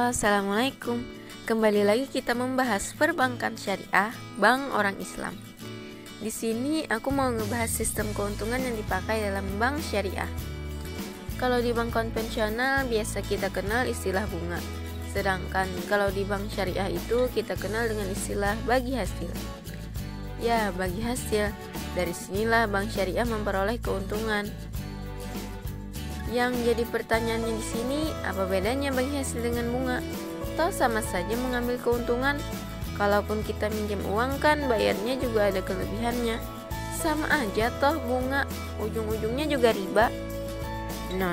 Halo, assalamualaikum. Kembali lagi kita membahas perbankan syariah, bank orang Islam. Di sini aku mau ngebahas sistem keuntungan yang dipakai dalam bank syariah. Kalau di bank konvensional biasa kita kenal istilah bunga. Sedangkan kalau di bank syariah itu kita kenal dengan istilah bagi hasil. Ya, bagi hasil. Dari sinilah bank syariah memperoleh keuntungan. Yang jadi pertanyaannya di sini, apa bedanya bagi hasil dengan bunga? Toh sama saja mengambil keuntungan. Kalaupun kita minjem uang kan bayarnya juga ada kelebihannya. Sama aja toh bunga, ujung-ujungnya juga riba. No.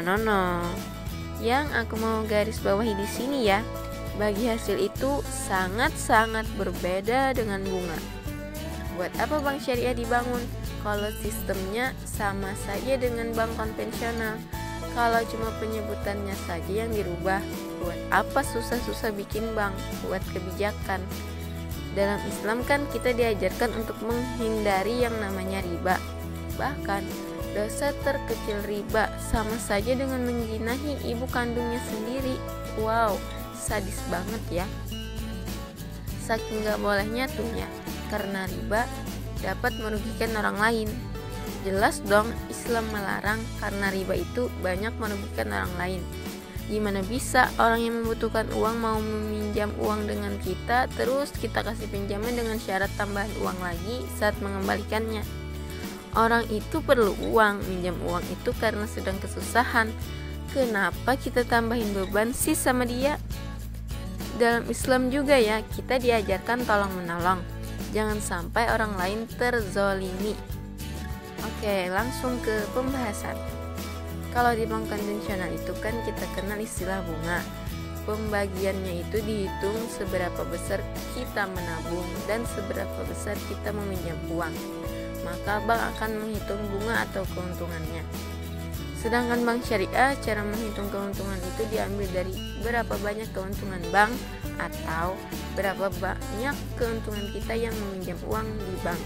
Yang aku mau garis bawahi di sini ya, bagi hasil itu sangat-sangat berbeda dengan bunga. Buat apa bank syariah dibangun? Kalau sistemnya sama saja dengan bank konvensional. Kalau cuma penyebutannya saja yang dirubah, buat apa susah-susah bikin bank, buat kebijakan. Dalam Islam kan kita diajarkan untuk menghindari yang namanya riba. Bahkan dosa terkecil riba sama saja dengan menzinahi ibu kandungnya sendiri. Wow, sadis banget ya. Saking gak bolehnya tuh ya, karena riba dapat merugikan orang lain. Jelas dong Islam melarang karena riba itu banyak merugikan orang lain. Gimana bisa orang yang membutuhkan uang mau meminjam uang dengan kita, terus kita kasih pinjaman dengan syarat tambahan uang lagi saat mengembalikannya. Orang itu perlu uang, minjam uang itu karena sedang kesusahan. Kenapa kita tambahin beban sih sama dia? Dalam Islam juga ya, kita diajarkan tolong menolong. Jangan sampai orang lain terzolimi. Oke, langsung ke pembahasan. Kalau di bank konvensional itu kan kita kenal istilah bunga. Pembagiannya itu dihitung seberapa besar kita menabung dan seberapa besar kita meminjam uang. Maka bank akan menghitung bunga atau keuntungannya. Sedangkan bank syariah, cara menghitung keuntungan itu diambil dari berapa banyak keuntungan bank atau berapa banyak keuntungan kita yang meminjam uang di bank.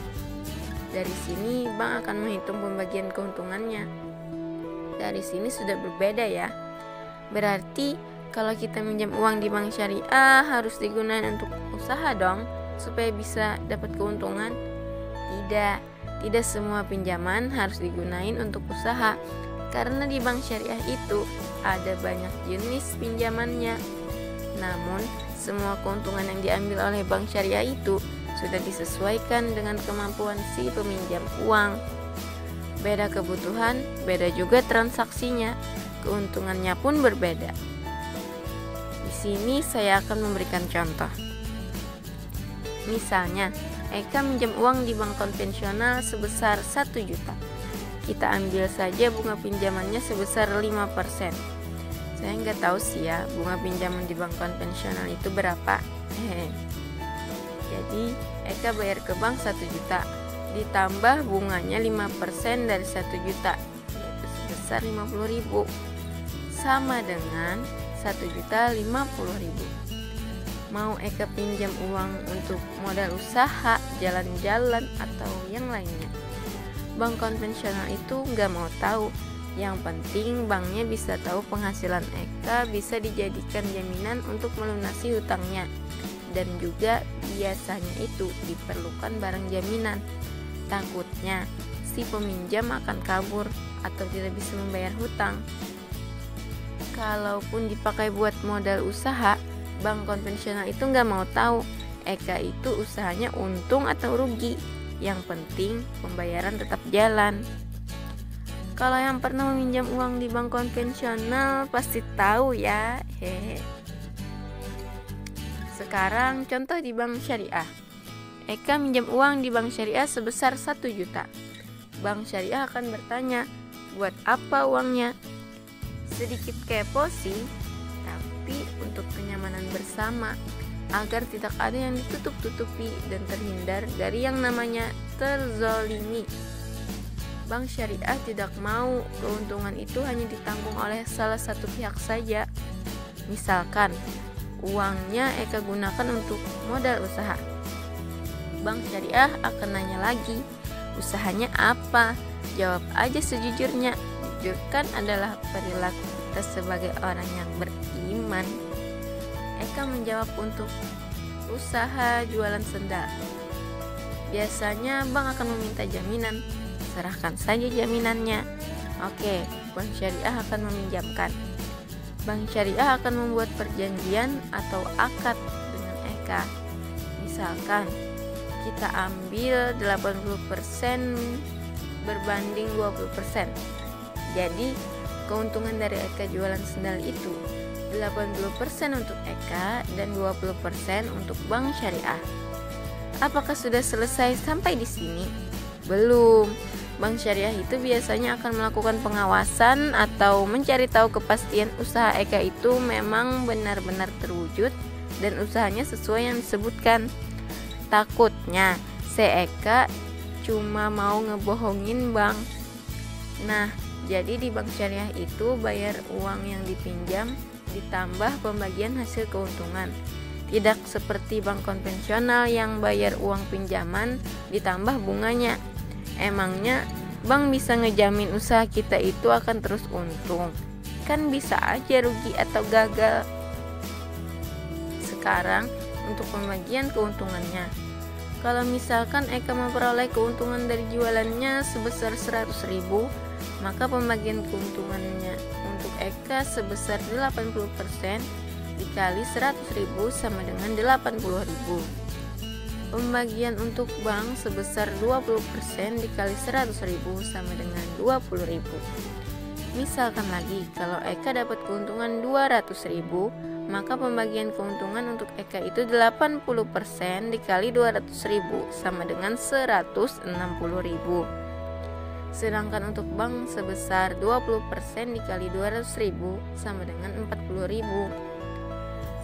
Dari sini bank akan menghitung pembagian keuntungannya. Dari sini sudah berbeda ya. Berarti kalau kita minjam uang di bank syariah harus digunakan untuk usaha dong, supaya bisa dapat keuntungan. Tidak semua pinjaman harus digunain untuk usaha. Karena di bank syariah itu ada banyak jenis pinjamannya. Namun semua keuntungan yang diambil oleh bank syariah itu sudah disesuaikan dengan kemampuan si peminjam uang. Beda kebutuhan, beda juga transaksinya, keuntungannya pun berbeda. Di sini saya akan memberikan contoh. Misalnya, Eka minjam uang di bank konvensional sebesar 1 juta. Kita ambil saja bunga pinjamannya sebesar 5%. Saya nggak tahu sih ya, bunga pinjaman di bank konvensional itu berapa. Jadi Eka bayar ke bank 1 juta, ditambah bunganya 5% dari 1 juta, yaitu sebesar 50.000, sama dengan 1.050.000. Mau Eka pinjam uang untuk modal usaha, jalan-jalan, atau yang lainnya, bank konvensional itu nggak mau tahu. Yang penting banknya bisa tahu penghasilan Eka bisa dijadikan jaminan untuk melunasi hutangnya. Dan juga biasanya itu diperlukan barang jaminan. Takutnya si peminjam akan kabur atau tidak bisa membayar hutang. Kalaupun dipakai buat modal usaha, bank konvensional itu nggak mau tahu Eka itu usahanya untung atau rugi. Yang penting pembayaran tetap jalan. Kalau yang pernah meminjam uang di bank konvensional pasti tahu ya. Sekarang contoh di bank syariah. Eka minjam uang di bank syariah sebesar 1 juta. Bank syariah akan bertanya, buat apa uangnya? Sedikit kepo sih, tapi untuk kenyamanan bersama, agar tidak ada yang ditutup-tutupi dan terhindar dari yang namanya terzolimi. Bank syariah tidak mau keuntungan itu hanya ditanggung oleh salah satu pihak saja. Misalkan uangnya Eka gunakan untuk modal usaha. Bank syariah akan nanya lagi, usahanya apa? Jawab aja sejujurnya. Jujur kan adalah perilaku kita sebagai orang yang beriman. Eka menjawab untuk usaha jualan sendal. Biasanya bank akan meminta jaminan. Serahkan saja jaminannya. Oke, bank syariah akan meminjamkan. Bank syariah akan membuat perjanjian atau akad dengan Eka. Misalkan kita ambil 80% berbanding 20%. Jadi keuntungan dari Eka jualan sendal itu 80% untuk Eka dan 20% untuk bank syariah. Apakah sudah selesai sampai di sini? Belum. Bank syariah itu biasanya akan melakukan pengawasan atau mencari tahu kepastian usaha Eka itu memang benar-benar terwujud dan usahanya sesuai yang disebutkan. Takutnya si Eka cuma mau ngebohongin bank. Nah, jadi di bank syariah itu bayar uang yang dipinjam ditambah pembagian hasil keuntungan. Tidak seperti bank konvensional yang bayar uang pinjaman ditambah bunganya. Emangnya bank bisa ngejamin usaha kita itu akan terus untung? Kan bisa aja rugi atau gagal. Sekarang untuk pembagian keuntungannya. Kalau misalkan Eka memperoleh keuntungan dari jualannya sebesar 100.000, maka pembagian keuntungannya untuk Eka sebesar 80% dikali 100.000 sama dengan 80.000. Pembagian untuk bank sebesar 20% dikali 100.000 sama dengan 20.000. Misalkan lagi, kalau Eka dapat keuntungan 200.000, maka pembagian keuntungan untuk Eka itu 80% dikali 200.000 sama dengan 160.000. Sedangkan untuk bank sebesar 20% dikali 200.000 sama dengan 40.000.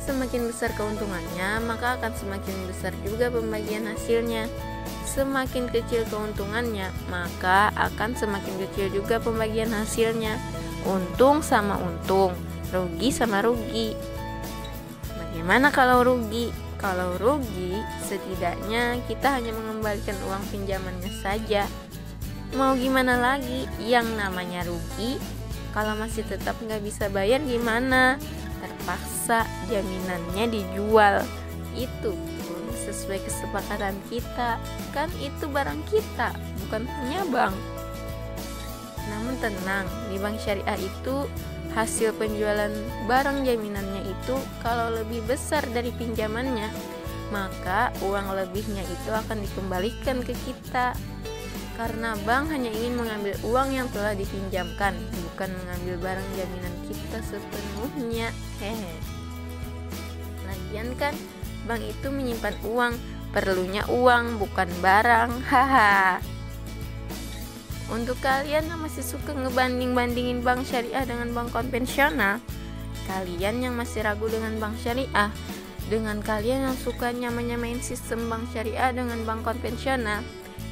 Semakin besar keuntungannya, maka akan semakin besar juga pembagian hasilnya. Semakin kecil keuntungannya, maka akan semakin kecil juga pembagian hasilnya. Untung sama untung, rugi sama rugi. Bagaimana kalau rugi? Kalau rugi, setidaknya kita hanya mengembalikan uang pinjamannya saja. Mau gimana lagi? Yang namanya rugi, kalau masih tetap nggak bisa bayar gimana? Terpaksa jaminannya dijual. Itu pun sesuai kesepakatan kita. Kan itu barang kita, bukan punya bank. Namun tenang, di bank syariah itu hasil penjualan barang jaminannya itu kalau lebih besar dari pinjamannya, maka uang lebihnya itu akan dikembalikan ke kita. Karena bank hanya ingin mengambil uang yang telah dipinjamkan, bukan mengambil barang jaminan kita sepenuhnya. Lagian kan bank itu menyimpan uang, perlunya uang bukan barang. Untuk kalian yang masih suka ngebanding-bandingin bank syariah dengan bank konvensional, kalian yang masih ragu dengan bank syariah, dengan kalian yang suka nyamain sistem bank syariah dengan bank konvensional,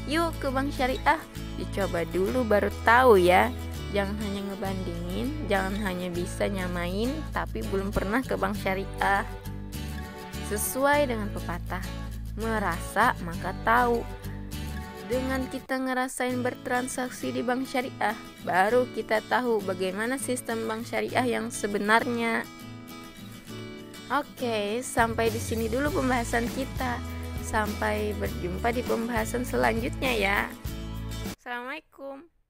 yuk ke bank syariah, dicoba dulu baru tahu ya. Jangan hanya ngebandingin, jangan hanya bisa nyamain tapi belum pernah ke bank syariah. Sesuai dengan pepatah, merasa maka tahu. Dengan kita ngerasain bertransaksi di bank syariah, baru kita tahu bagaimana sistem bank syariah yang sebenarnya. Oke, sampai di sini dulu pembahasan kita. Sampai berjumpa di pembahasan selanjutnya ya. Assalamualaikum.